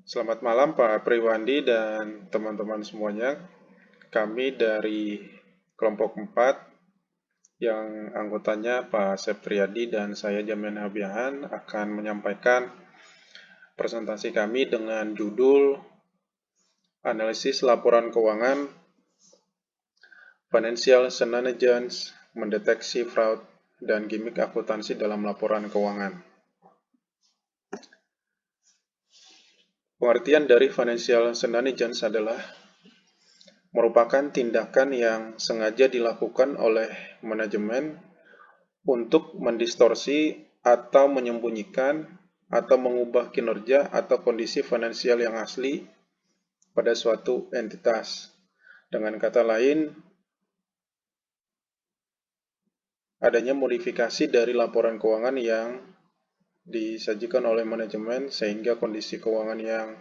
Selamat malam Pak Priwandi dan teman-teman semuanya. Kami dari kelompok 4 yang anggotanya Pak Septriadi dan saya Jamin Habiahan akan menyampaikan presentasi kami dengan judul Analisis Laporan Keuangan Financial Shenanigans Mendeteksi Fraud dan Gimik Akuntansi dalam Laporan Keuangan. Pengertian dari financial shenanigans adalah merupakan tindakan yang sengaja dilakukan oleh manajemen untuk mendistorsi atau menyembunyikan atau mengubah kinerja atau kondisi finansial yang asli pada suatu entitas. Dengan kata lain, adanya modifikasi dari laporan keuangan yang disajikan oleh manajemen sehingga kondisi keuangan yang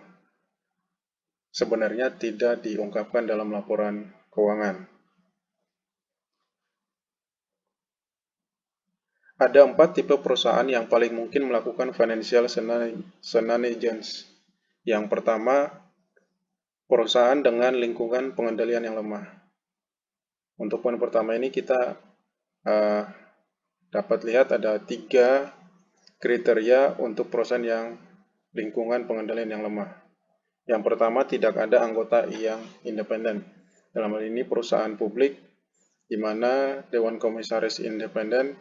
sebenarnya tidak diungkapkan dalam laporan keuangan. Ada 4 tipe perusahaan yang paling mungkin melakukan financial shenanigans. Yang pertama, perusahaan dengan lingkungan pengendalian yang lemah. Untuk poin pertama ini kita dapat lihat ada 3 kriteria untuk perusahaan yang lingkungan pengendalian yang lemah. Yang pertama, tidak ada anggota yang independen. Dalam hal ini perusahaan publik di mana Dewan Komisaris Independen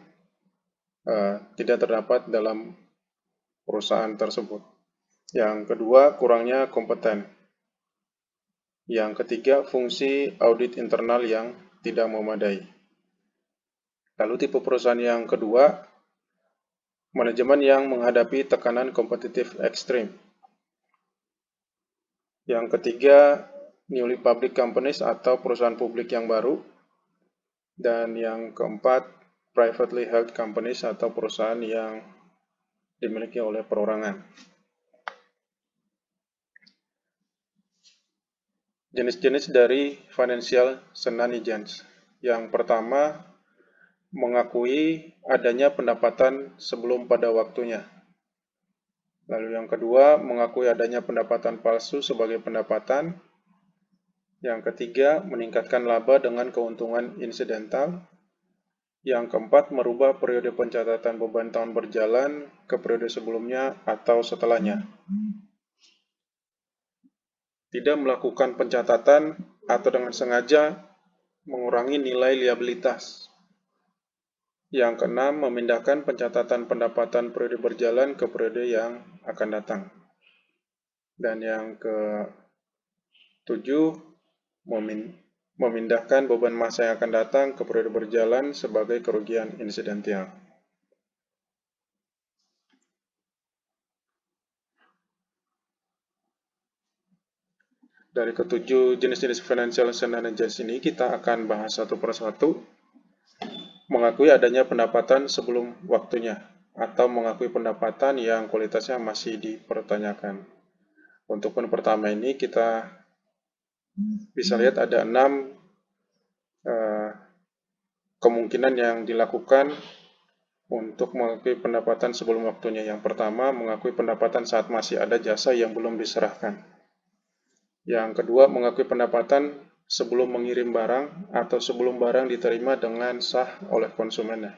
tidak terdapat dalam perusahaan tersebut. Yang kedua, kurangnya kompeten. Yang ketiga, fungsi audit internal yang tidak memadai. Lalu tipe perusahaan yang kedua, manajemen yang menghadapi tekanan kompetitif ekstrim. Yang ketiga, newly public companies atau perusahaan publik yang baru. Dan yang keempat, privately held companies atau perusahaan yang dimiliki oleh perorangan. Jenis-jenis dari financial shenanigans. Yang pertama, mengakui adanya pendapatan sebelum pada waktunya. Lalu yang kedua, mengakui adanya pendapatan palsu sebagai pendapatan. Yang ketiga, meningkatkan laba dengan keuntungan insidental. Yang keempat, merubah periode pencatatan beban tahun berjalan ke periode sebelumnya atau setelahnya. Tidak melakukan pencatatan atau dengan sengaja mengurangi nilai liabilitas. Yang keenam, memindahkan pencatatan pendapatan periode berjalan ke periode yang akan datang. Dan yang ketujuh, memindahkan beban masa yang akan datang ke periode berjalan sebagai kerugian insidental. Dari ketujuh jenis-jenis financial shenanigans ini, kita akan bahas satu persatu. Mengakui adanya pendapatan sebelum waktunya, atau mengakui pendapatan yang kualitasnya masih dipertanyakan. Untuk poin pertama ini, kita bisa lihat ada 6 kemungkinan yang dilakukan untuk mengakui pendapatan sebelum waktunya. Yang pertama, mengakui pendapatan saat masih ada jasa yang belum diserahkan. Yang kedua, mengakui pendapatan sebelum mengirim barang atau sebelum barang diterima dengan sah oleh konsumennya.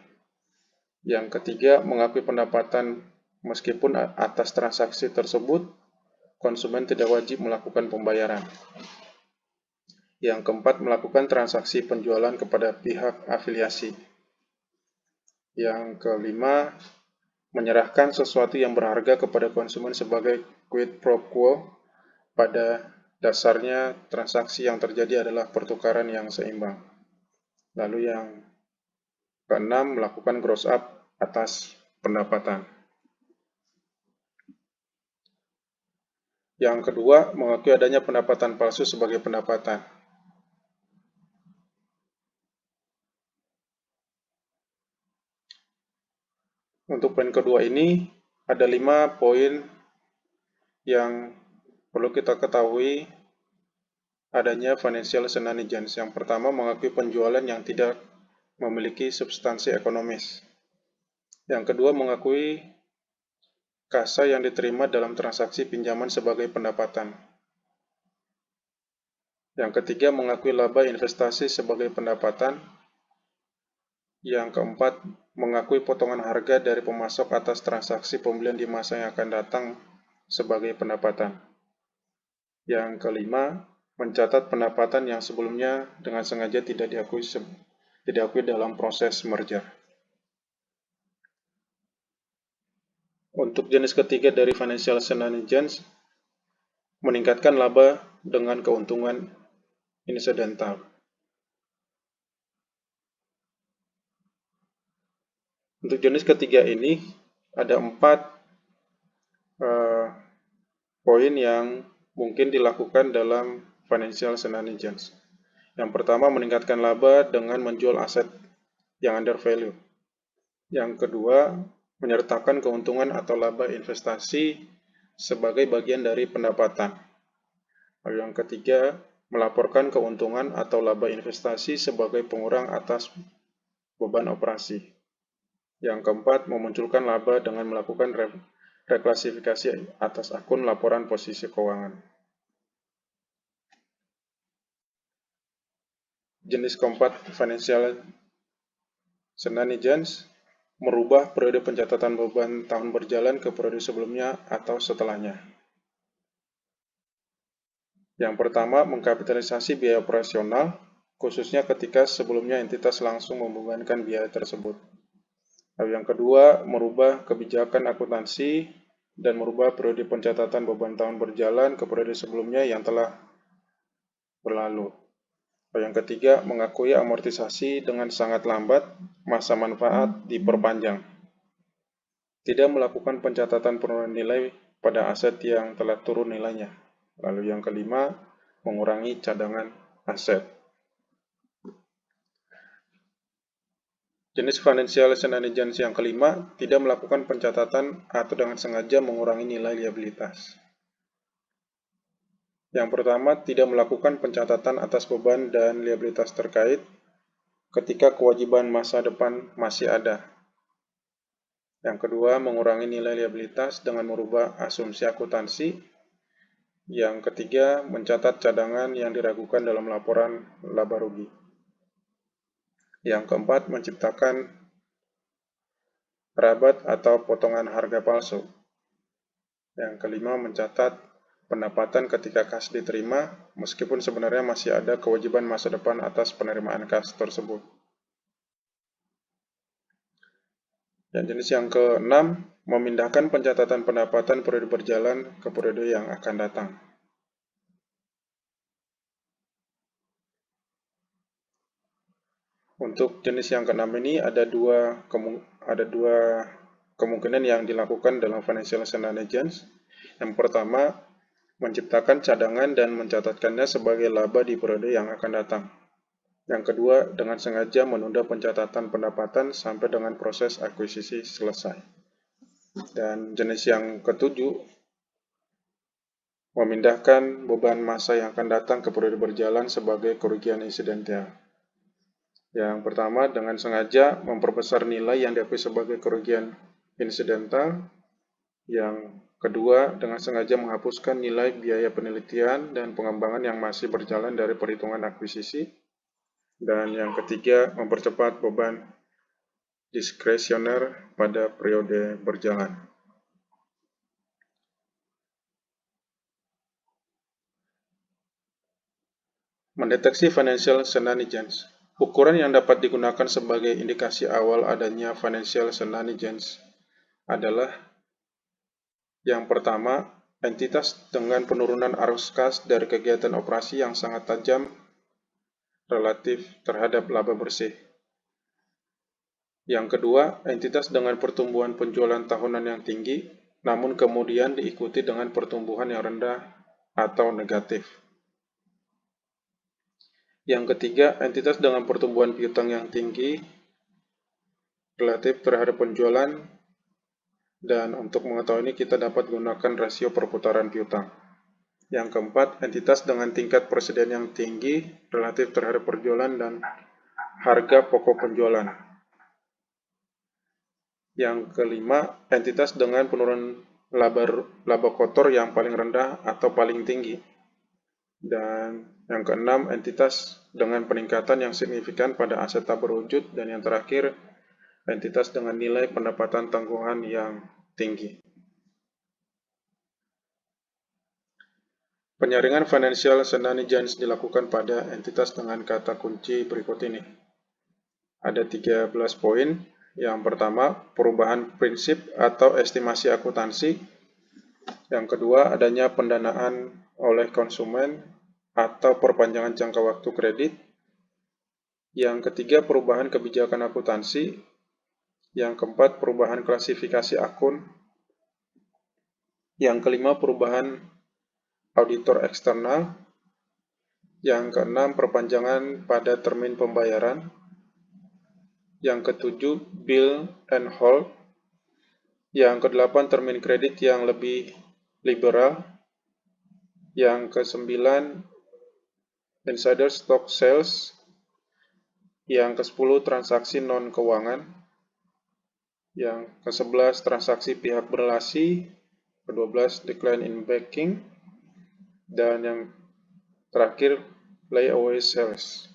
Yang ketiga, mengakui pendapatan meskipun atas transaksi tersebut konsumen tidak wajib melakukan pembayaran. Yang keempat, melakukan transaksi penjualan kepada pihak afiliasi. Yang kelima, menyerahkan sesuatu yang berharga kepada konsumen sebagai quid pro quo. Pada dasarnya, transaksi yang terjadi adalah pertukaran yang seimbang. Lalu yang keenam, melakukan gross up atas pendapatan. Yang kedua, mengakui adanya pendapatan palsu sebagai pendapatan. Untuk poin kedua ini, ada 5 poin yang perlu kita ketahui adanya financial shenanigans. Yang pertama, mengakui penjualan yang tidak memiliki substansi ekonomis. Yang kedua, mengakui kasa yang diterima dalam transaksi pinjaman sebagai pendapatan. Yang ketiga, mengakui laba investasi sebagai pendapatan. Yang keempat, mengakui potongan harga dari pemasok atas transaksi pembelian di masa yang akan datang sebagai pendapatan. Yang kelima, mencatat pendapatan yang sebelumnya dengan sengaja tidak diakui dalam proses merger. Untuk jenis ketiga dari financial shenanigans, meningkatkan laba dengan keuntungan insidental. Untuk jenis ketiga ini, ada 4 poin yang mungkin dilakukan dalam financial shenanigans. Yang pertama, meningkatkan laba dengan menjual aset yang under value. Yang kedua, menyertakan keuntungan atau laba investasi sebagai bagian dari pendapatan. Lalu yang ketiga, melaporkan keuntungan atau laba investasi sebagai pengurang atas beban operasi. Yang keempat, memunculkan laba dengan melakukan reklasifikasi atas akun laporan posisi keuangan. Jenis keempat financial shenanigans merubah periode pencatatan beban tahun berjalan ke periode sebelumnya atau setelahnya. Yang pertama, mengkapitalisasi biaya operasional, khususnya ketika sebelumnya entitas langsung membebankan biaya tersebut. Lalu yang kedua, merubah kebijakan akuntansi dan merubah periode pencatatan beban tahun berjalan ke periode sebelumnya yang telah berlalu. Lalu yang ketiga, mengakui amortisasi dengan sangat lambat, masa manfaat diperpanjang. Tidak melakukan pencatatan penurunan nilai pada aset yang telah turun nilainya. Lalu yang kelima, mengurangi cadangan aset. Jenis financial shenanigans yang kelima, tidak melakukan pencatatan atau dengan sengaja mengurangi nilai liabilitas. Yang pertama, tidak melakukan pencatatan atas beban dan liabilitas terkait ketika kewajiban masa depan masih ada. Yang kedua, mengurangi nilai liabilitas dengan merubah asumsi akuntansi. Yang ketiga, mencatat cadangan yang diragukan dalam laporan laba rugi. Yang keempat, menciptakan rabat atau potongan harga palsu. Yang kelima, mencatat pendapatan ketika kas diterima, meskipun sebenarnya masih ada kewajiban masa depan atas penerimaan kas tersebut. Dan jenis yang keenam, memindahkan pencatatan pendapatan periode berjalan ke periode yang akan datang. Untuk jenis yang keenam ini ada dua kemungkinan yang dilakukan dalam financial shenanigans. Yang pertama, menciptakan cadangan dan mencatatkannya sebagai laba di periode yang akan datang. Yang kedua, dengan sengaja menunda pencatatan pendapatan sampai dengan proses akuisisi selesai. Dan jenis yang ketujuh, memindahkan beban masa yang akan datang ke periode berjalan sebagai kerugian insidental. Yang pertama, dengan sengaja memperbesar nilai yang diakui sebagai kerugian insidental. Yang kedua, dengan sengaja menghapuskan nilai biaya penelitian dan pengembangan yang masih berjalan dari perhitungan akuisisi. Dan yang ketiga, mempercepat beban diskresioner pada periode berjalan. Mendeteksi financial shenanigans. Ukuran yang dapat digunakan sebagai indikasi awal adanya financial shenanigans adalah yang pertama, entitas dengan penurunan arus kas dari kegiatan operasi yang sangat tajam relatif terhadap laba bersih. Yang kedua, entitas dengan pertumbuhan penjualan tahunan yang tinggi, namun kemudian diikuti dengan pertumbuhan yang rendah atau negatif. Yang ketiga, entitas dengan pertumbuhan piutang yang tinggi relatif terhadap penjualan, dan untuk mengetahui ini kita dapat gunakan rasio perputaran piutang. Yang keempat, entitas dengan tingkat persediaan yang tinggi relatif terhadap penjualan dan harga pokok penjualan. Yang kelima, entitas dengan penurunan laba kotor yang paling rendah atau paling tinggi. Dan yang keenam, entitas dengan peningkatan yang signifikan pada aset tak berwujud. Dan yang terakhir, entitas dengan nilai pendapatan tanggungan yang tinggi. Penyaringan financial shenanigans dilakukan pada entitas dengan kata kunci berikut ini. Ada 13 poin. Yang pertama, perubahan prinsip atau estimasi akuntansi. Yang kedua, adanya pendanaan oleh konsumen atau perpanjangan jangka waktu kredit. Yang ketiga, perubahan kebijakan akuntansi. Yang keempat, perubahan klasifikasi akun. Yang kelima, perubahan auditor eksternal. Yang keenam, perpanjangan pada termin pembayaran. Yang ketujuh, bill and hold. Yang kedelapan, termin kredit yang lebih liberal. Yang kesembilan, insider stock sales. Yang ke-10, transaksi non-keuangan. Yang ke-11, transaksi pihak berelasi. Ke-12, decline in banking. Dan yang terakhir, layaway sales.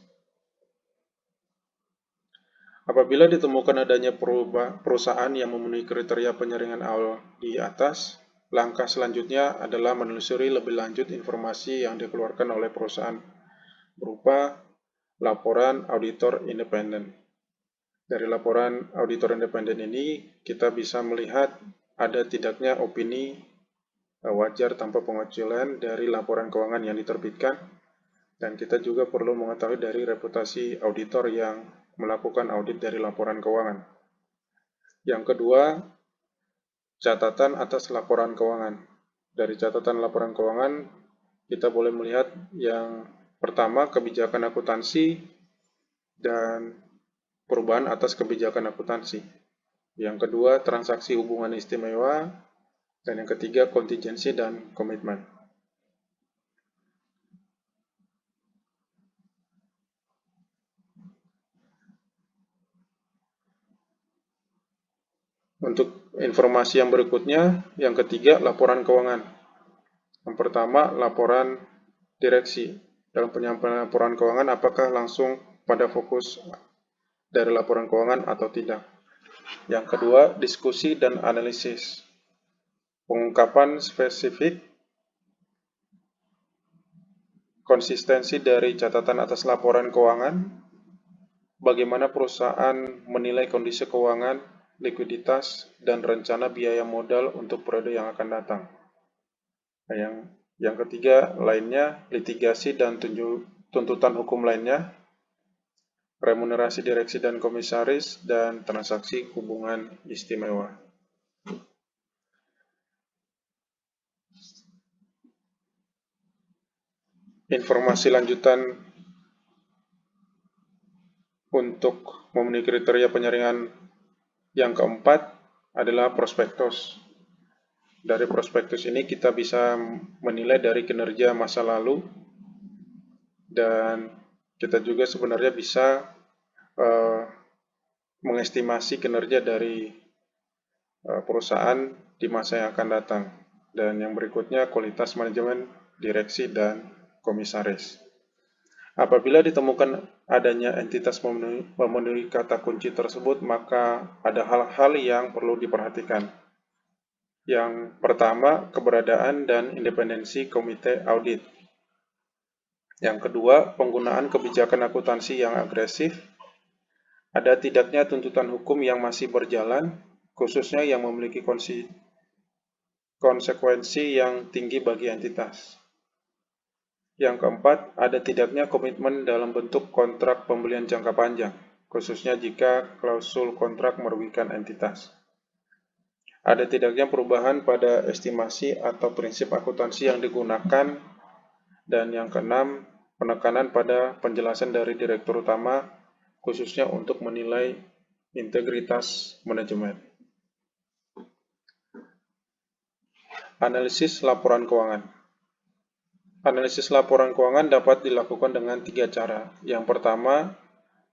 Apabila ditemukan adanya perusahaan yang memenuhi kriteria penyaringan awal di atas, langkah selanjutnya adalah menelusuri lebih lanjut informasi yang dikeluarkan oleh perusahaan berupa laporan auditor independen. Dari laporan auditor independen ini, kita bisa melihat ada tidaknya opini wajar tanpa pengecualian dari laporan keuangan yang diterbitkan, dan kita juga perlu mengetahui dari reputasi auditor yang melakukan audit dari laporan keuangan. Yang kedua, catatan atas laporan keuangan. Dari catatan laporan keuangan, kita boleh melihat yang pertama, kebijakan akuntansi dan perubahan atas kebijakan akuntansi. Yang kedua, transaksi hubungan istimewa. Dan yang ketiga, kontingensi dan komitmen. Untuk informasi yang berikutnya, yang ketiga, laporan keuangan. Yang pertama, laporan direksi. Dalam penyampaian laporan keuangan, apakah langsung pada fokus dari laporan keuangan atau tidak. Yang kedua, diskusi dan analisis. Pengungkapan spesifik, konsistensi dari catatan atas laporan keuangan, bagaimana perusahaan menilai kondisi keuangan, likuiditas, dan rencana biaya modal untuk periode yang akan datang. Nah, yang ketiga lainnya, litigasi dan tuntutan hukum lainnya, remunerasi direksi dan komisaris, dan transaksi hubungan istimewa. Informasi lanjutan untuk memenuhi kriteria penyaringan yang keempat adalah prospektus. Dari prospektus ini kita bisa menilai dari kinerja masa lalu, dan kita juga sebenarnya bisa mengestimasi kinerja dari perusahaan di masa yang akan datang. Dan yang berikutnya, kualitas manajemen, direksi, dan komisaris. Apabila ditemukan adanya entitas memenuhi kata kunci tersebut, maka ada hal-hal yang perlu diperhatikan. Yang pertama, keberadaan dan independensi komite audit. Yang kedua, penggunaan kebijakan akuntansi yang agresif. Ada tidaknya tuntutan hukum yang masih berjalan, khususnya yang memiliki konsekuensi yang tinggi bagi entitas. Yang keempat, ada tidaknya komitmen dalam bentuk kontrak pembelian jangka panjang, khususnya jika klausul kontrak merugikan entitas. Ada tidaknya perubahan pada estimasi atau prinsip akuntansi yang digunakan. Dan yang keenam, penekanan pada penjelasan dari direktur utama, khususnya untuk menilai integritas manajemen. Analisis laporan keuangan. Analisis laporan keuangan dapat dilakukan dengan 3 cara. Yang pertama,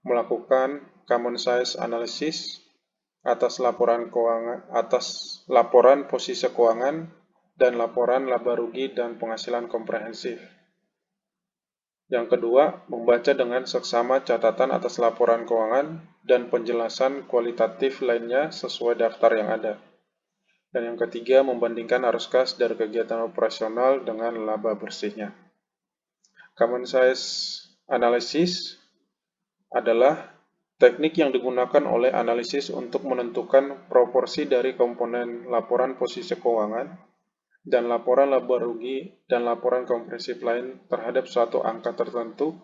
melakukan common size analysis atas laporan posisi keuangan dan laporan laba rugi dan penghasilan komprehensif. Yang kedua, membaca dengan seksama catatan atas laporan keuangan dan penjelasan kualitatif lainnya sesuai daftar yang ada. Dan yang ketiga, membandingkan arus kas dari kegiatan operasional dengan laba bersihnya. Common size analysis adalah teknik yang digunakan oleh analisis untuk menentukan proporsi dari komponen laporan posisi keuangan dan laporan laba rugi dan laporan komprehensif lain terhadap suatu angka tertentu,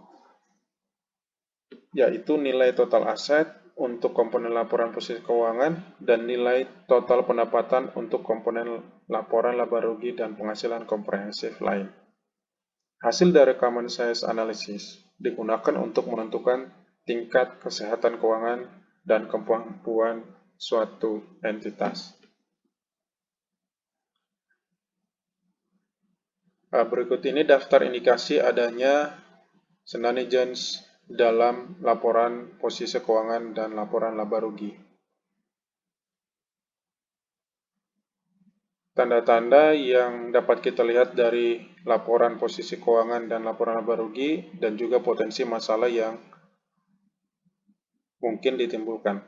yaitu nilai total aset untuk komponen laporan posisi keuangan dan nilai total pendapatan untuk komponen laporan laba rugi dan penghasilan komprehensif lain. Hasil dari common size analysis digunakan untuk menentukan tingkat kesehatan keuangan dan kemampuan suatu entitas. Berikut ini daftar indikasi adanya shenanigans dalam laporan posisi keuangan dan laporan laba rugi. Tanda-tanda yang dapat kita lihat dari laporan posisi keuangan dan laporan laba rugi dan juga potensi masalah yang mungkin ditimbulkan.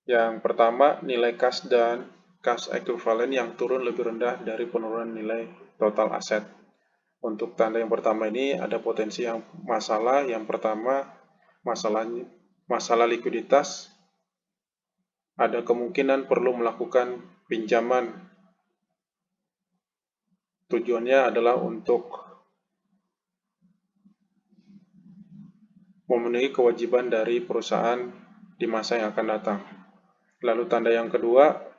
Yang pertama, nilai kas dan kas ekuivalen yang turun lebih rendah dari penurunan nilai total aset. Untuk tanda yang pertama ini ada potensi yang masalah. Yang pertama, masalah likuiditas. Ada kemungkinan perlu melakukan pinjaman. Tujuannya adalah untuk memenuhi kewajiban dari perusahaan di masa yang akan datang. Lalu tanda yang kedua,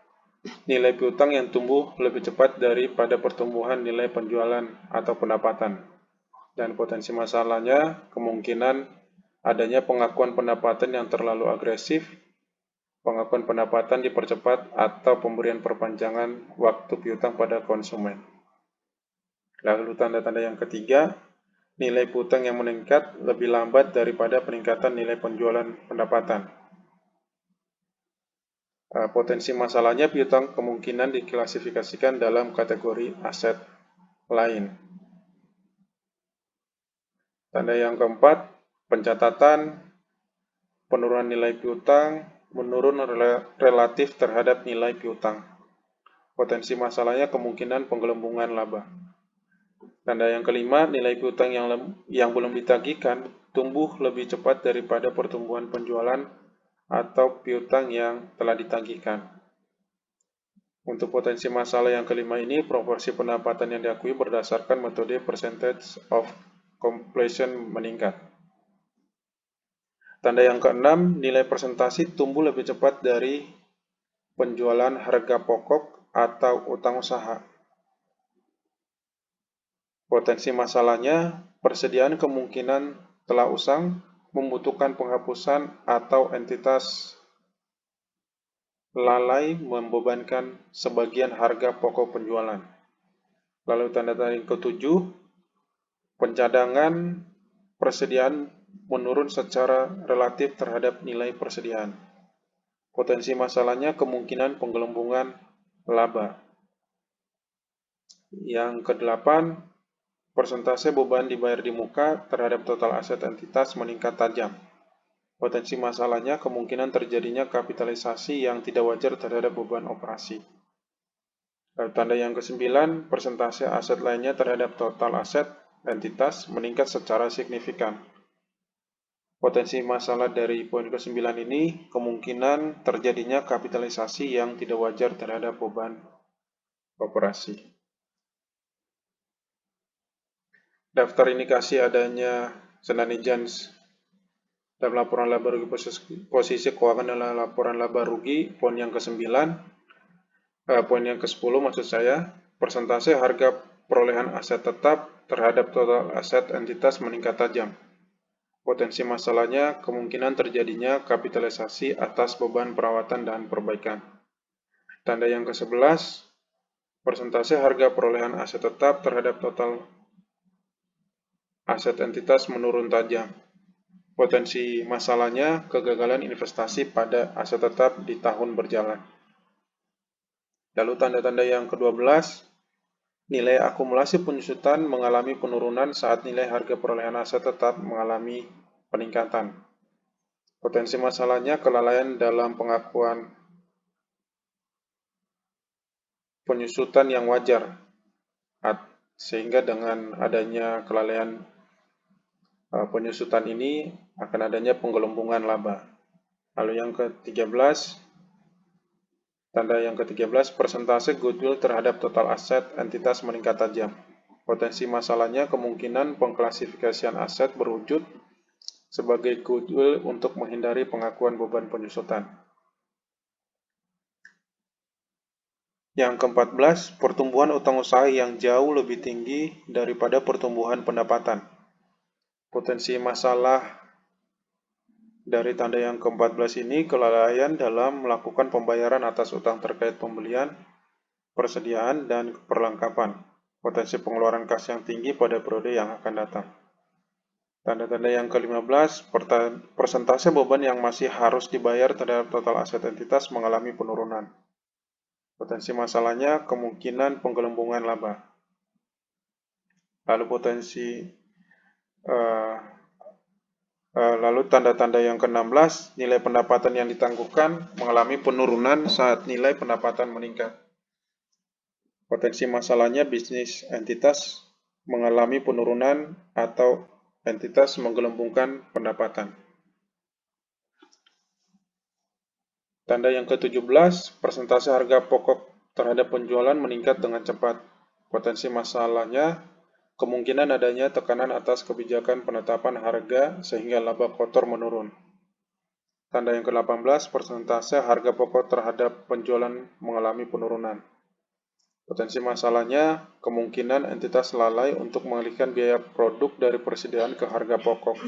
nilai piutang yang tumbuh lebih cepat daripada pertumbuhan nilai penjualan atau pendapatan. Dan potensi masalahnya kemungkinan adanya pengakuan pendapatan yang terlalu agresif, pengakuan pendapatan dipercepat, atau pemberian perpanjangan waktu piutang pada konsumen. Lalu tanda-tanda yang ketiga, nilai piutang yang meningkat lebih lambat daripada peningkatan nilai penjualan pendapatan. Potensi masalahnya piutang kemungkinan diklasifikasikan dalam kategori aset lain. Tanda yang keempat, pencatatan penurunan nilai piutang menurun relatif terhadap nilai piutang. Potensi masalahnya kemungkinan penggelembungan laba. Tanda yang kelima, nilai piutang yang belum ditagihkan tumbuh lebih cepat daripada pertumbuhan penjualan atau piutang yang telah ditagihkan. Untuk potensi masalah yang kelima ini, proporsi pendapatan yang diakui berdasarkan metode percentage of completion meningkat. Tanda yang keenam, nilai presentasi tumbuh lebih cepat dari penjualan harga pokok atau utang usaha. Potensi masalahnya, persediaan kemungkinan telah usang, membutuhkan penghapusan, atau entitas lalai membebankan sebagian harga pokok penjualan. Lalu tanda-tanda yang ketujuh, pencadangan persediaan menurun secara relatif terhadap nilai persediaan. Potensi masalahnya kemungkinan penggelembungan laba. Yang kedelapan, persentase beban dibayar di muka terhadap total aset entitas meningkat tajam. Potensi masalahnya kemungkinan terjadinya kapitalisasi yang tidak wajar terhadap beban operasi. Lalu tanda yang kesembilan, persentase aset lainnya terhadap total aset entitas meningkat secara signifikan. Potensi masalah dari poin ke-9 ini kemungkinan terjadinya kapitalisasi yang tidak wajar terhadap beban operasi. Daftar indikasi adanya shenanigans dalam laporan laba rugi posisi keuangan adalah laporan laba rugi, poin yang ke-9, poin yang ke-10 maksud saya, persentase harga perolehan aset tetap terhadap total aset entitas meningkat tajam. Potensi masalahnya kemungkinan terjadinya kapitalisasi atas beban perawatan dan perbaikan. Tanda yang ke-11, persentase harga perolehan aset tetap terhadap total aset entitas menurun tajam. Potensi masalahnya kegagalan investasi pada aset tetap di tahun berjalan. Lalu tanda-tanda yang ke-12, nilai akumulasi penyusutan mengalami penurunan saat nilai harga perolehan aset tetap mengalami peningkatan. Potensi masalahnya kelalaian dalam pengakuan penyusutan yang wajar, sehingga dengan adanya kelalaian penyusutan ini akan adanya penggelembungan laba. Lalu yang ke-13, tanda yang ke-13, persentase goodwill terhadap total aset entitas meningkat tajam. Potensi masalahnya kemungkinan pengklasifikasian aset berwujud sebagai goodwill untuk menghindari pengakuan beban penyusutan. Yang ke-14, pertumbuhan utang usaha yang jauh lebih tinggi daripada pertumbuhan pendapatan. Potensi masalah dari tanda yang ke-14 ini kelalaian dalam melakukan pembayaran atas utang terkait pembelian, persediaan, dan perlengkapan. Potensi pengeluaran kas yang tinggi pada periode yang akan datang. Tanda-tanda yang ke-15, persentase beban yang masih harus dibayar terhadap total aset entitas mengalami penurunan. Potensi masalahnya kemungkinan penggelembungan laba. Lalu tanda-tanda yang ke-16, nilai pendapatan yang ditangguhkan mengalami penurunan saat nilai pendapatan meningkat. Potensi masalahnya bisnis entitas mengalami penurunan atau entitas menggelembungkan pendapatan. Tanda yang ke-17, persentase harga pokok terhadap penjualan meningkat dengan cepat. Potensi masalahnya kemungkinan adanya tekanan atas kebijakan penetapan harga sehingga laba kotor menurun. Tanda yang ke-18, persentase harga pokok terhadap penjualan mengalami penurunan. Potensi masalahnya kemungkinan entitas lalai untuk mengalihkan biaya produk dari persediaan ke harga pokok.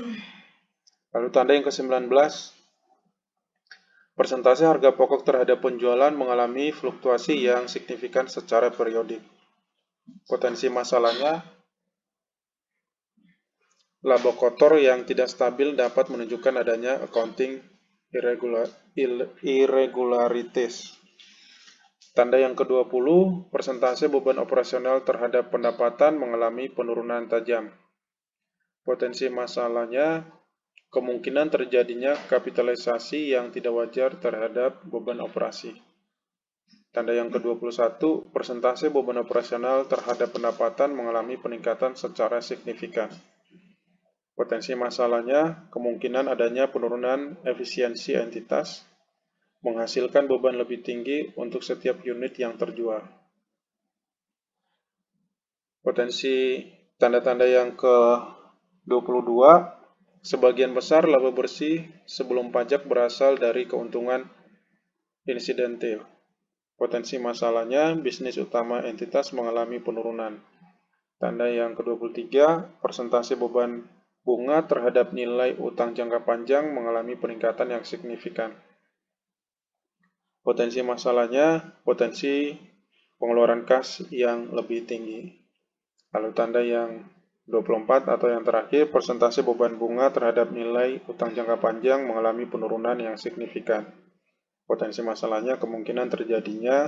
Lalu tanda yang ke-19, persentase harga pokok terhadap penjualan mengalami fluktuasi yang signifikan secara periodik. Potensi masalahnya laba kotor yang tidak stabil dapat menunjukkan adanya accounting irregularities. Tanda yang ke-20, persentase beban operasional terhadap pendapatan mengalami penurunan tajam. Potensi masalahnya kemungkinan terjadinya kapitalisasi yang tidak wajar terhadap beban operasi. Tanda yang ke-21, persentase beban operasional terhadap pendapatan mengalami peningkatan secara signifikan. Potensi masalahnya kemungkinan adanya penurunan efisiensi entitas, menghasilkan beban lebih tinggi untuk setiap unit yang terjual. Potensi tanda-tanda yang ke-22, sebagian besar laba bersih sebelum pajak berasal dari keuntungan insidentil. Potensi masalahnya, bisnis utama entitas mengalami penurunan. Tanda yang ke-23, persentase beban bunga terhadap nilai utang jangka panjang mengalami peningkatan yang signifikan. Potensi masalahnya, potensi pengeluaran kas yang lebih tinggi. Lalu tanda yang 24 atau yang terakhir, persentase beban bunga terhadap nilai utang jangka panjang mengalami penurunan yang signifikan. Potensi masalahnya kemungkinan terjadinya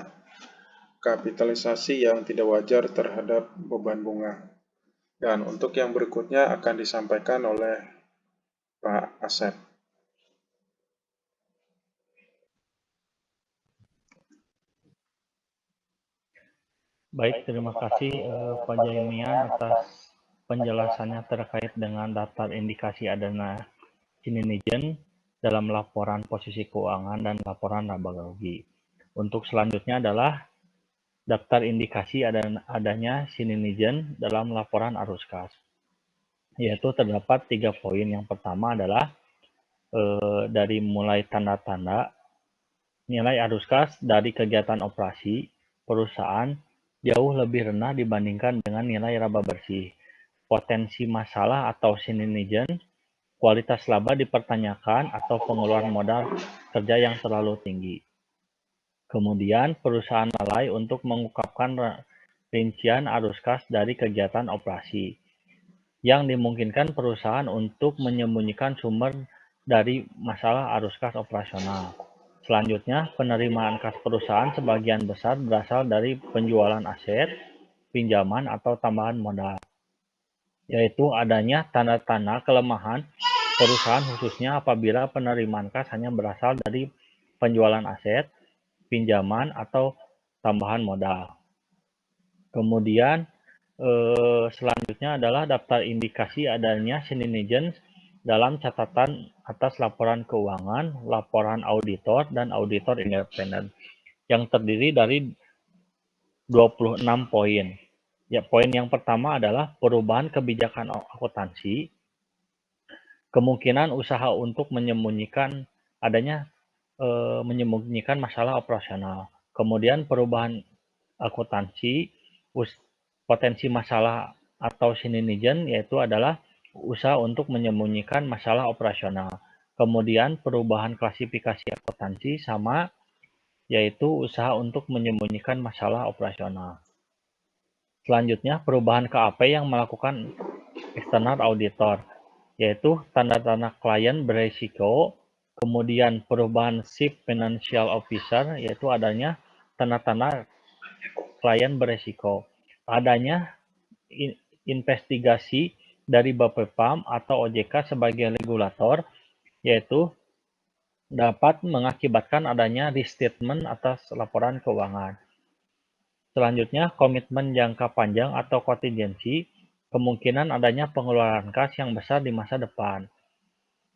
kapitalisasi yang tidak wajar terhadap beban bunga. Dan untuk yang berikutnya akan disampaikan oleh Pak Asep. Baik, terima kasih Pak Jaimian atas penjelasannya terkait dengan daftar indikasi adanya Sininigen dalam laporan posisi keuangan dan laporan laba rugi. Untuk selanjutnya adalah daftar indikasi adanya Sininigen dalam laporan arus kas. Yaitu terdapat 3 poin. Yang pertama adalah dari mulai tanda-tanda nilai arus kas dari kegiatan operasi perusahaan jauh lebih rendah dibandingkan dengan nilai laba bersih. Potensi masalah atau Sininigen, kualitas laba dipertanyakan atau pengeluaran modal kerja yang terlalu tinggi. Kemudian perusahaan lalai untuk mengungkapkan rincian arus kas dari kegiatan operasi. yang dimungkinkan perusahaan untuk menyembunyikan sumber dari masalah arus kas operasional. Selanjutnya, penerimaan kas perusahaan sebagian besar berasal dari penjualan aset, pinjaman, atau tambahan modal, yaitu adanya tanda-tanda kelemahan perusahaan khususnya apabila penerimaan kas hanya berasal dari penjualan aset, pinjaman, atau tambahan modal. Kemudian selanjutnya adalah daftar indikasi adanya negligence dalam catatan atas laporan keuangan, laporan auditor, dan auditor independen yang terdiri dari 26 poin. Ya, poin yang pertama adalah perubahan kebijakan akuntansi, kemungkinan usaha untuk menyembunyikan masalah operasional. Kemudian perubahan akuntansi, potensi masalah atau sininigen yaitu adalah usaha untuk menyembunyikan masalah operasional. Kemudian perubahan klasifikasi akuntansi sama yaitu usaha untuk menyembunyikan masalah operasional. Selanjutnya perubahan KAP yang melakukan external auditor yaitu tanda-tanda klien beresiko. Kemudian perubahan Chief Financial Officer yaitu adanya tanda-tanda klien beresiko. Adanya investigasi dari Bapepam atau OJK sebagai regulator, yaitu dapat mengakibatkan adanya restatement atas laporan keuangan. Selanjutnya, komitmen jangka panjang atau kontingensi, kemungkinan adanya pengeluaran kas yang besar di masa depan.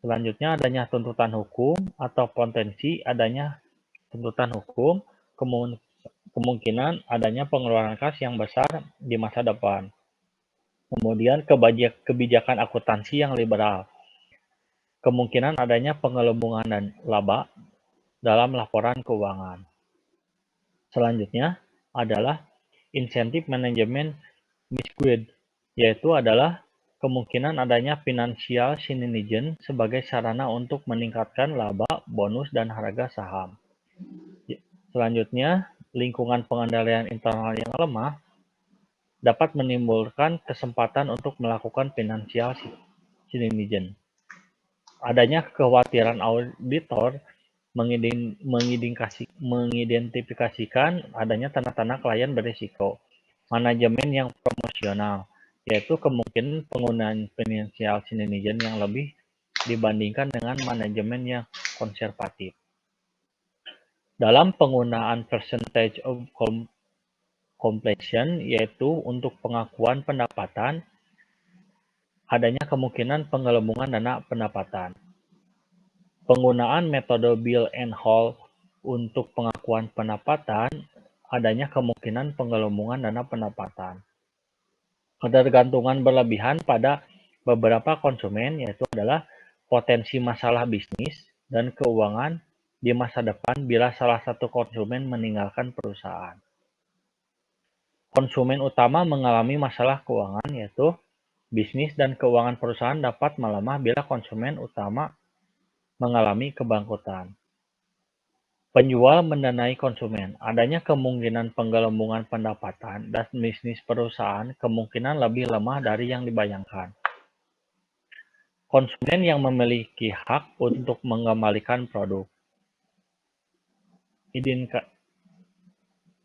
Selanjutnya, adanya tuntutan hukum atau potensi adanya tuntutan hukum, kemungkinan adanya pengeluaran kas yang besar di masa depan. Kemudian kebijakan akuntansi yang liberal. Kemungkinan adanya pengelubungan dan laba dalam laporan keuangan. Selanjutnya adalah insentif manajemen misguided, yaitu adalah kemungkinan adanya financial synergy sebagai sarana untuk meningkatkan laba, bonus, dan harga saham. Selanjutnya, lingkungan pengendalian internal yang lemah dapat menimbulkan kesempatan untuk melakukan financial synergy. Adanya kekhawatiran auditor mengidentifikasikan adanya tanda-tanda klien berisiko. Manajemen yang promosional, yaitu kemungkinan penggunaan financial synergy yang lebih dibandingkan dengan manajemen yang konservatif. Dalam penggunaan percentage of completion, yaitu untuk pengakuan pendapatan, adanya kemungkinan penggelembungan dana pendapatan. Penggunaan metode bill and hold untuk pengakuan pendapatan, adanya kemungkinan penggelembungan dana pendapatan. Ketergantungan berlebihan pada beberapa konsumen, yaitu adalah potensi masalah bisnis dan keuangan di masa depan bila salah satu konsumen meninggalkan perusahaan. Konsumen utama mengalami masalah keuangan, yaitu bisnis dan keuangan perusahaan dapat melemah bila konsumen utama mengalami kebangkrutan. Penjual mendanai konsumen. Adanya kemungkinan penggelembungan pendapatan dan bisnis perusahaan kemungkinan lebih lemah dari yang dibayangkan. Konsumen yang memiliki hak untuk mengembalikan produk.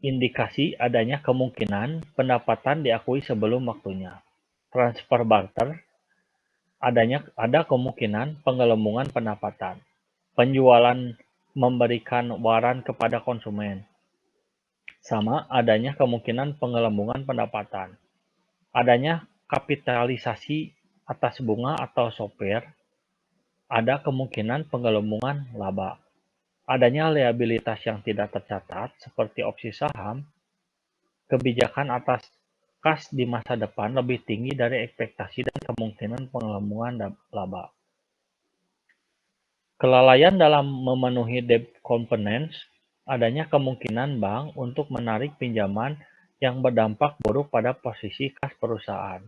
Indikasi adanya kemungkinan pendapatan diakui sebelum waktunya. Transfer barter, ada kemungkinan penggelembungan pendapatan. Penjualan memberikan waran kepada konsumen. Sama adanya kemungkinan penggelembungan pendapatan. Adanya kapitalisasi atas bunga atau software, ada kemungkinan penggelembungan laba. Adanya liabilitas yang tidak tercatat seperti opsi saham, kebijakan atas kas di masa depan lebih tinggi dari ekspektasi dan kemungkinan penggelembungan laba. Kelalaian dalam memenuhi debt compliance, adanya kemungkinan bank untuk menarik pinjaman yang berdampak buruk pada posisi kas perusahaan.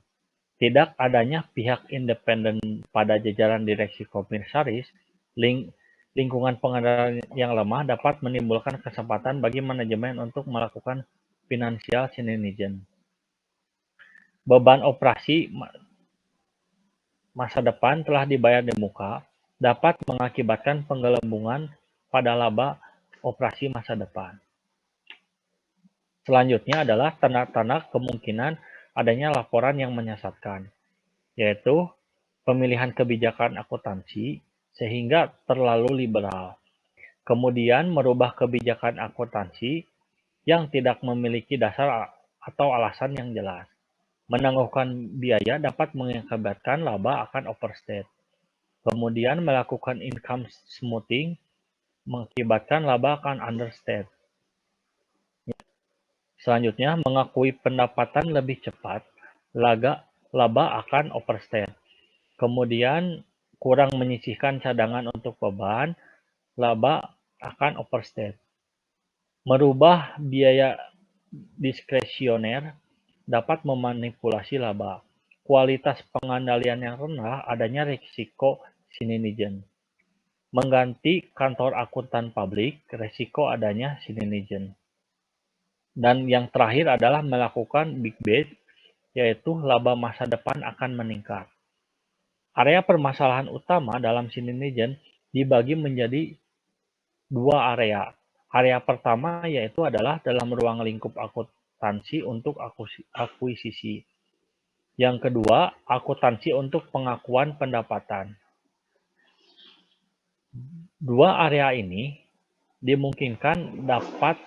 Tidak adanya pihak independen pada jajaran direksi komisaris, lingkungan pengendalian yang lemah dapat menimbulkan kesempatan bagi manajemen untuk melakukan financial synergy. Beban operasi masa depan telah dibayar di muka dapat mengakibatkan penggelembungan pada laba operasi masa depan. Selanjutnya adalah tanda-tanda kemungkinan adanya laporan yang menyesatkan, yaitu pemilihan kebijakan akuntansi sehingga terlalu liberal. Kemudian merubah kebijakan akuntansi yang tidak memiliki dasar atau alasan yang jelas. Menangguhkan biaya dapat mengakibatkan laba akan overstate. Kemudian melakukan income smoothing mengakibatkan laba akan understate. Selanjutnya, mengakui pendapatan lebih cepat, laba akan overstate. Kemudian, kurang menyisihkan cadangan untuk beban, laba akan overstate. Merubah biaya diskresioner dapat memanipulasi laba. Kualitas pengandalian yang rendah, adanya risiko sininigen. Mengganti kantor akuntan publik, risiko adanya sininigen. Dan yang terakhir adalah melakukan big bet, yaitu laba masa depan akan meningkat. Area permasalahan utama dalam sininigen dibagi menjadi dua area. Area pertama yaitu adalah dalam ruang lingkup akuntansi untuk akuisisi. Yang kedua, akuntansi untuk pengakuan pendapatan. Dua area ini dimungkinkan dapat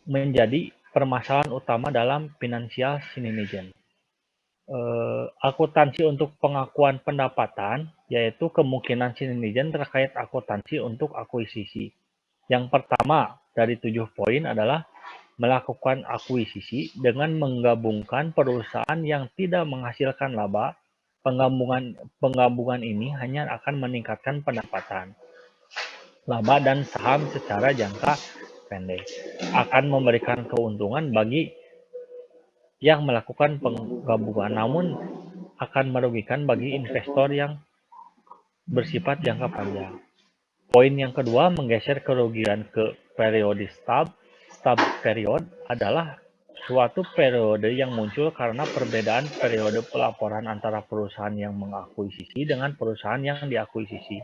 menjadi permasalahan utama dalam finansial sininigen. Akuntansi untuk pengakuan pendapatan, yaitu kemungkinan sininigen terkait akuntansi untuk akuisisi. Yang pertama dari 7 poin adalah melakukan akuisisi dengan menggabungkan perusahaan yang tidak menghasilkan laba. Penggabungan ini hanya akan meningkatkan pendapatan, laba dan saham secara jangka pendek. Akan memberikan keuntungan bagi yang melakukan penggabungan, namun akan merugikan bagi investor yang bersifat jangka panjang. Poin yang kedua, menggeser kerugian ke periode stub. Stub period adalah suatu periode yang muncul karena perbedaan periode pelaporan antara perusahaan yang mengakuisisi dengan perusahaan yang diakuisisi.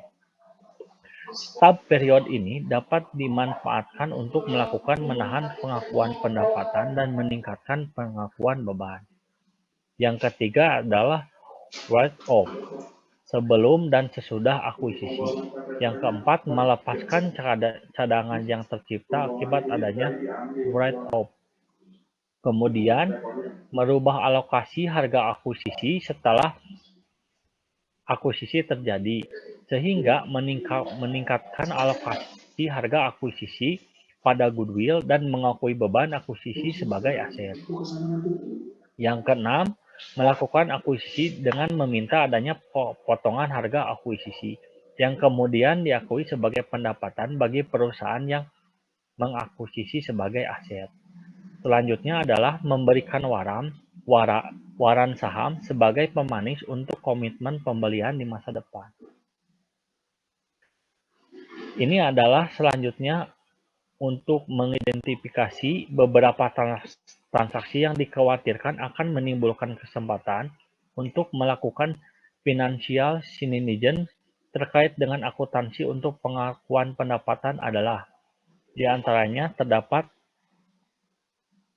Stub period ini dapat dimanfaatkan untuk melakukan menahan pengakuan pendapatan dan meningkatkan pengakuan beban. Yang ketiga adalah write-off sebelum dan sesudah akuisisi. Yang keempat, melepaskan cadangan yang tercipta akibat adanya write-off. Kemudian, merubah alokasi harga akuisisi setelah akuisisi terjadi, sehingga meningkatkan alokasi harga akuisisi pada goodwill dan mengakui beban akuisisi sebagai aset. Yang keenam, melakukan akuisisi dengan meminta adanya potongan harga akuisisi, yang kemudian diakui sebagai pendapatan bagi perusahaan yang mengakuisisi sebagai aset. Selanjutnya adalah memberikan waran saham sebagai pemanis untuk komitmen pembelian di masa depan. Ini adalah selanjutnya untuk mengidentifikasi beberapa transaksi yang dikhawatirkan akan menimbulkan kesempatan untuk melakukan financial sininigen terkait dengan akuntansi untuk pengakuan pendapatan adalah, di antaranya terdapat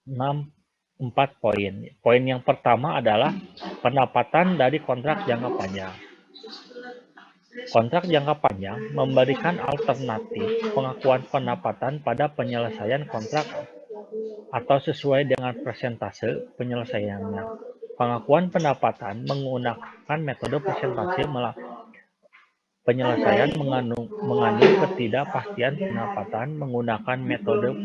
4 poin. Poin yang pertama adalah pendapatan dari kontrak jangka panjang. Kontrak jangka panjang memberikan alternatif pengakuan pendapatan pada penyelesaian kontrak atau sesuai dengan persentase penyelesaiannya. Pengakuan pendapatan menggunakan metode persentase penyelesaian mengandung ketidakpastian pendapatan menggunakan metode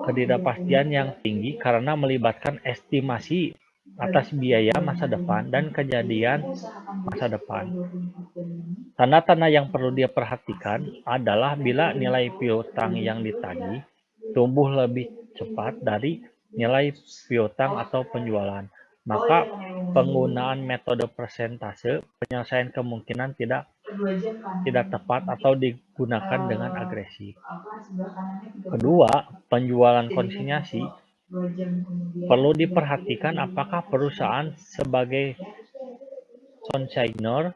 ketidakpastian yang tinggi karena melibatkan estimasi atas biaya masa depan dan kejadian masa depan. Tanda-tanda yang perlu diperhatikan adalah bila nilai piutang yang ditagih tumbuh lebih cepat dari nilai piutang atau penjualan, maka penggunaan metode persentase penyelesaian kemungkinan tidak tepat atau digunakan dengan agresif. Kedua, penjualan konsinyasi Perlu diperhatikan apakah perusahaan sebagai consignor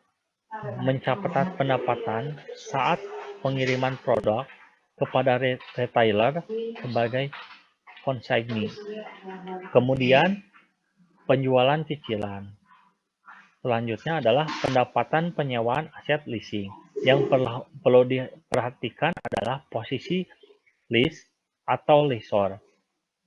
mencatat pendapatan saat pengiriman produk kepada retailer sebagai consignee. Kemudian penjualan cicilan. Selanjutnya adalah pendapatan penyewaan aset leasing. Yang perlu diperhatikan adalah posisi lease atau lessor.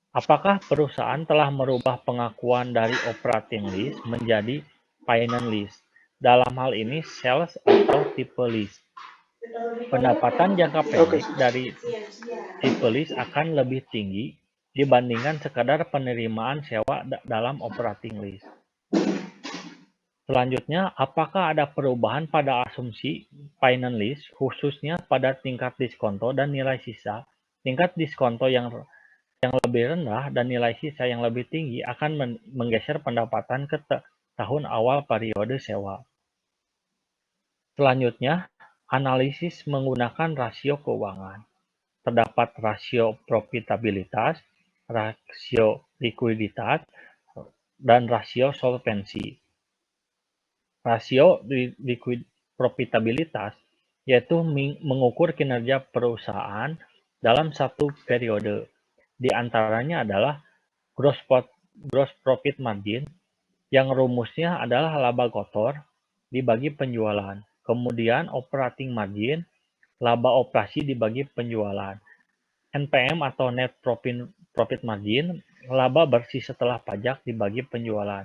Apakah perusahaan telah merubah pengakuan dari operating lease menjadi finance lease? Dalam hal ini sales atau tipe lease. Pendapatan jangka pendek dari tipe lease akan lebih tinggi dibandingkan sekadar penerimaan sewa dalam operating lease. Selanjutnya, apakah ada perubahan pada asumsi finance lease, khususnya pada tingkat diskonto dan nilai sisa? Tingkat diskonto yang lebih rendah dan nilai sisa yang lebih tinggi akan menggeser pendapatan ke tahun awal periode sewa. Selanjutnya, analisis menggunakan rasio keuangan. Terdapat rasio profitabilitas, rasio likuiditas, dan rasio solvensi. Rasio profitabilitas yaitu mengukur kinerja perusahaan dalam satu periode. Di antaranya adalah gross profit margin, yang rumusnya adalah laba kotor dibagi penjualan. Kemudian operating margin, laba operasi dibagi penjualan. NPM atau net profit margin, laba bersih setelah pajak dibagi penjualan.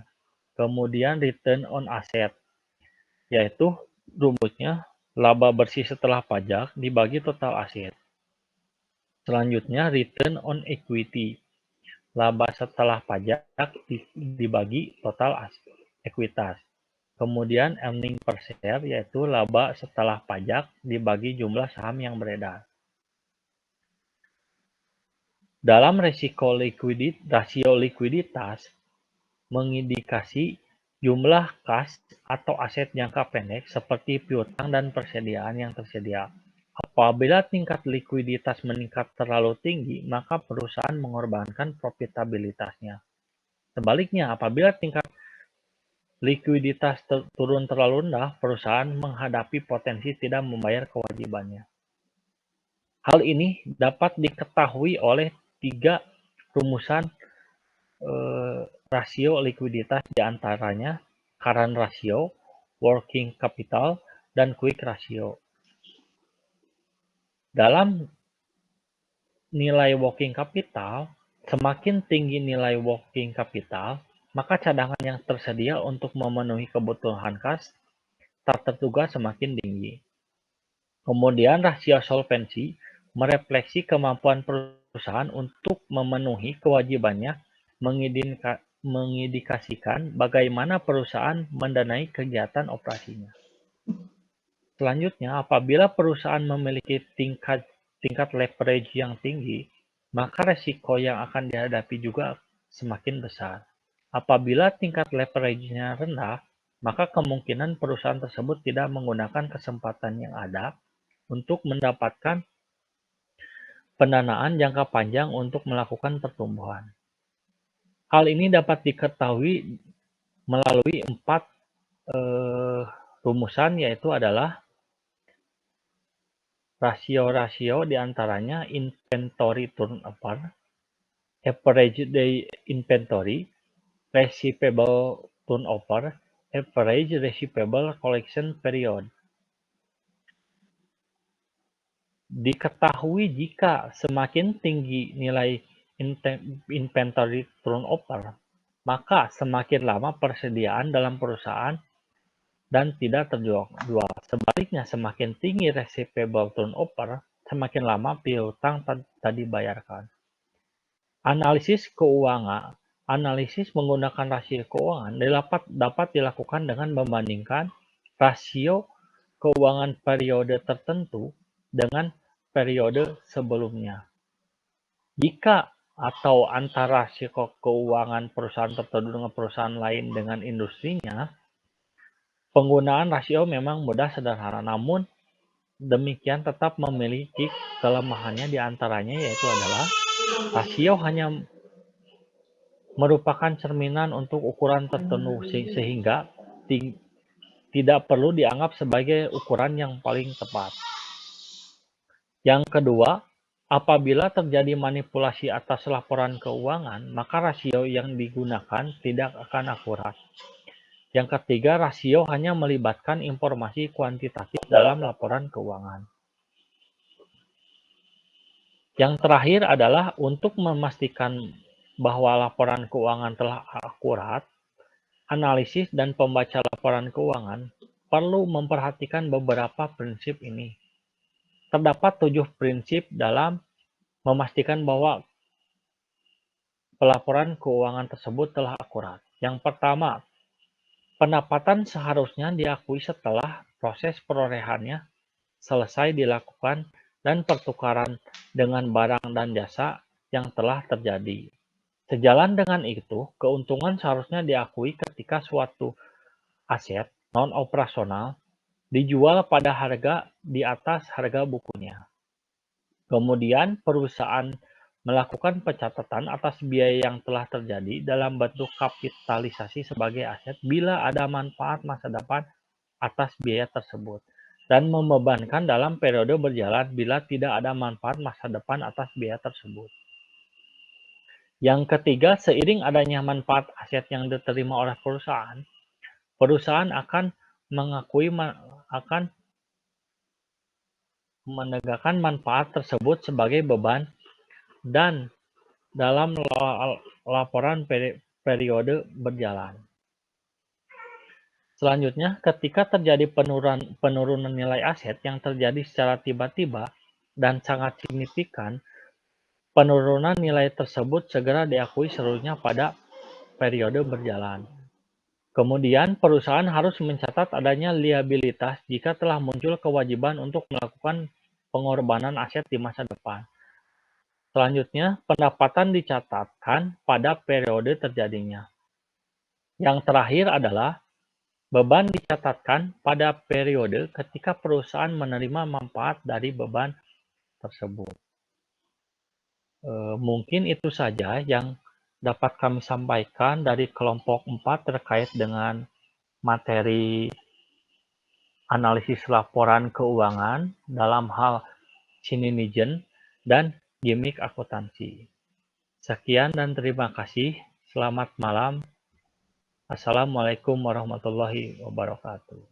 Kemudian return on asset, yaitu rumusnya laba bersih setelah pajak dibagi total aset. Selanjutnya return on equity, laba setelah pajak dibagi total ekuitas. Kemudian earning per share, yaitu laba setelah pajak dibagi jumlah saham yang beredar. Dalam rasio likuiditas mengindikasi jumlah kas atau aset jangka pendek seperti piutang dan persediaan yang tersedia. Apabila tingkat likuiditas meningkat terlalu tinggi, maka perusahaan mengorbankan profitabilitasnya. Sebaliknya, apabila tingkat likuiditas turun terlalu rendah, perusahaan menghadapi potensi tidak membayar kewajibannya. Hal ini dapat diketahui oleh 3 rumusan rasio likuiditas, diantaranya current ratio, working capital, dan quick ratio. Dalam nilai working capital, semakin tinggi nilai working capital, maka cadangan yang tersedia untuk memenuhi kebutuhan kas tak terduga semakin tinggi. Kemudian rasio solvensi merefleksi kemampuan perusahaan untuk memenuhi kewajibannya, mengindikasikan bagaimana perusahaan mendanai kegiatan operasinya. Selanjutnya, apabila perusahaan memiliki tingkat leverage yang tinggi, maka resiko yang akan dihadapi juga semakin besar. Apabila tingkat leverage-nya rendah, maka kemungkinan perusahaan tersebut tidak menggunakan kesempatan yang ada untuk mendapatkan pendanaan jangka panjang untuk melakukan pertumbuhan. Hal ini dapat diketahui melalui 4 rumusan, yaitu adalah rasio-rasio, diantaranya inventory turnover, average day inventory, receivable turnover, average receivable collection period. Diketahui jika semakin tinggi nilai inventory turnover, maka semakin lama persediaan dalam perusahaan dan tidak terjual. Sebaliknya, semakin tinggi receivable turnover, semakin lama piutang tak dibayarkan. Analisis keuangan. Analisis menggunakan rasio keuangan dapat dilakukan dengan membandingkan rasio keuangan periode tertentu dengan periode sebelumnya. Jika atau antara rasio keuangan perusahaan tertentu dengan perusahaan lain dengan industrinya, penggunaan rasio memang mudah sederhana, namun demikian tetap memiliki kelemahannya, diantaranya yaitu adalah rasio hanya merupakan cerminan untuk ukuran tertentu sehingga tidak perlu dianggap sebagai ukuran yang paling tepat. Yang kedua, apabila terjadi manipulasi atas laporan keuangan, maka rasio yang digunakan tidak akan akurat. Yang ketiga, rasio hanya melibatkan informasi kuantitatif dalam laporan keuangan. Yang terakhir adalah untuk memastikan bahwa laporan keuangan telah akurat, analisis dan pembaca laporan keuangan perlu memperhatikan beberapa prinsip ini. Terdapat 7 prinsip dalam memastikan bahwa pelaporan keuangan tersebut telah akurat. Yang pertama, pendapatan seharusnya diakui setelah proses perolehannya selesai dilakukan dan pertukaran dengan barang dan jasa yang telah terjadi. Sejalan dengan itu, keuntungan seharusnya diakui ketika suatu aset non-operasional dijual pada harga di atas harga bukunya. Kemudian, perusahaan melakukan pencatatan atas biaya yang telah terjadi dalam bentuk kapitalisasi sebagai aset bila ada manfaat masa depan atas biaya tersebut, dan membebankan dalam periode berjalan bila tidak ada manfaat masa depan atas biaya tersebut. Yang ketiga, seiring adanya manfaat aset yang diterima oleh perusahaan, perusahaan akan menegakkan manfaat tersebut sebagai beban dan dalam laporan periode berjalan. Selanjutnya, ketika terjadi penurunan nilai aset yang terjadi secara tiba-tiba dan sangat signifikan, penurunan nilai tersebut segera diakui seluruhnya pada periode berjalan. Kemudian, perusahaan harus mencatat adanya liabilitas jika telah muncul kewajiban untuk melakukan pengorbanan aset di masa depan. Selanjutnya, pendapatan dicatatkan pada periode terjadinya. Yang terakhir adalah beban dicatatkan pada periode ketika perusahaan menerima manfaat dari beban tersebut. Mungkin itu saja yang dapat kami sampaikan dari kelompok 4 terkait dengan materi analisis laporan keuangan dalam hal Cininigen dan gimmick akuntansi. Sekian dan terima kasih. Selamat malam. Assalamualaikum warahmatullahi wabarakatuh.